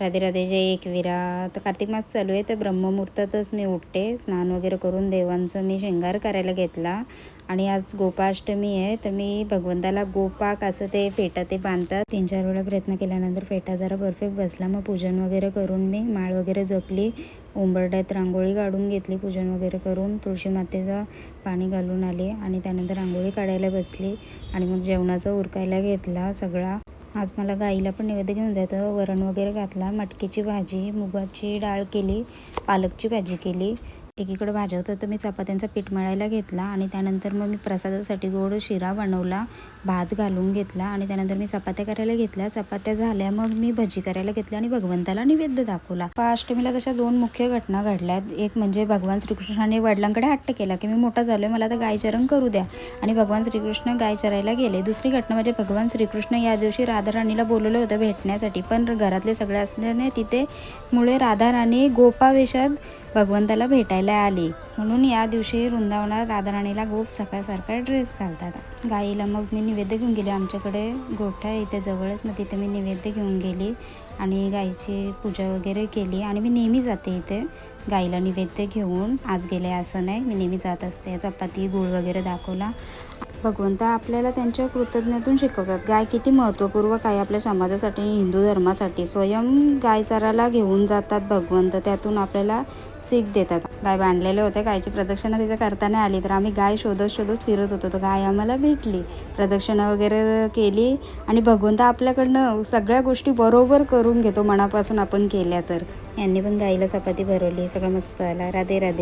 राधे राधे, जय एकविरा. तर कार्तिक मास चालू आहे, तर ब्रह्ममुहूर्तातच मी उठते. स्नान वगैरे करून देवांचं मी शृंगार करायला घेतला. आणि आज गोपाष्टमी आहे, तर मी भगवंताला गोपाक असं ते फेटा ते बांधतात. 3-4 वेळा प्रयत्न केल्यानंतर फेटा जरा परफेक्ट बसला. मग पूजन वगैरे करून मी माळ वगैरे जपली, उंबरड्यात रांगोळी काढून घेतली. पूजन वगैरे करून तुळशी मातेचं पाणी घालून आले आणि त्यानंतर रांगोळी काढायला बसली. आणि मग जेवणाचा उरकायला घेतला सगळा. आज मला गाईला पण नैवेद्य घेऊन जायचं. वरण वगैरे घातला, मटकीची भाजी, मुगाची डाळ केली, पालकची भाजी केली. एकीकडे भाज्या होतं, तर मी चपात्यांचा पीठ मळायला घेतला. आणि त्यानंतर मग मी प्रसादासाठी गोड शिरा बनवला, भात घालून घेतला. आणि त्यानंतर मी चपात्या करायला घेतल्या. चपात्या झाल्या, मग मी भजी करायला घेतली आणि भगवंताला नैवेद्य दाखवला. अष्टमीला तशा 2 मुख्य घटना घडल्यात. एक म्हणजे भगवान श्रीकृष्णाने वडिलांकडे हट्ट केला की मी मोठा झालोय, मला आता गाय चरण करू द्या, आणि भगवान श्रीकृष्ण गाय चरायला गेले. दुसरी घटना म्हणजे भगवान श्रीकृष्ण या दिवशी राधाराणीला बोलवलं होतं भेटण्यासाठी, पण घरातले सगळे असल्याने तिथे मुळे राधाराणी गोपावेशात भगवंताला भेटायला आली. म्हणून या दिवशी वृंदावनात राधाराणीला गोप सकाळसारखा ड्रेस घालतात. गाईला मग मी नैवेद्य घेऊन गेले. आमच्याकडे गोठा आहे इथे जवळच, मग तिथे मी नैवेद्य घेऊन गेली आणि गाईची पूजा वगैरे केली. आणि मी नेहमी जाते इथे गाईला नैवेद्य घेऊन. आज गेले असं नाही, मी नेहमी जात असते. चपाती गूळ वगैरे दाखवला. भगवंत आपल्याला त्यांच्या कृतज्ञतेतून शिकवतात गाय किती महत्त्वपूर्वक आहे आपल्या समाजासाठी आणि हिंदू धर्मासाठी. स्वयं गाय चरायला घेऊन जातात भगवंत, त्यातून आपल्याला सीख देतात. गाय बांधलेले होते, गायची प्रदक्षिणा तिथे करताना आली, तर आम्ही गाय शोधत फिरत होतो. तर गाय आम्हाला भेटली, प्रदक्षिणा वगैरे केली. आणि भगवंत आपल्याकडनं सगळ्या गोष्टी बरोबर करून घेतो मनापासून आपण केल्या तर. यांनी पण गाईला चपाती भरवली, सगळं मस्त झाला. राधे राधे.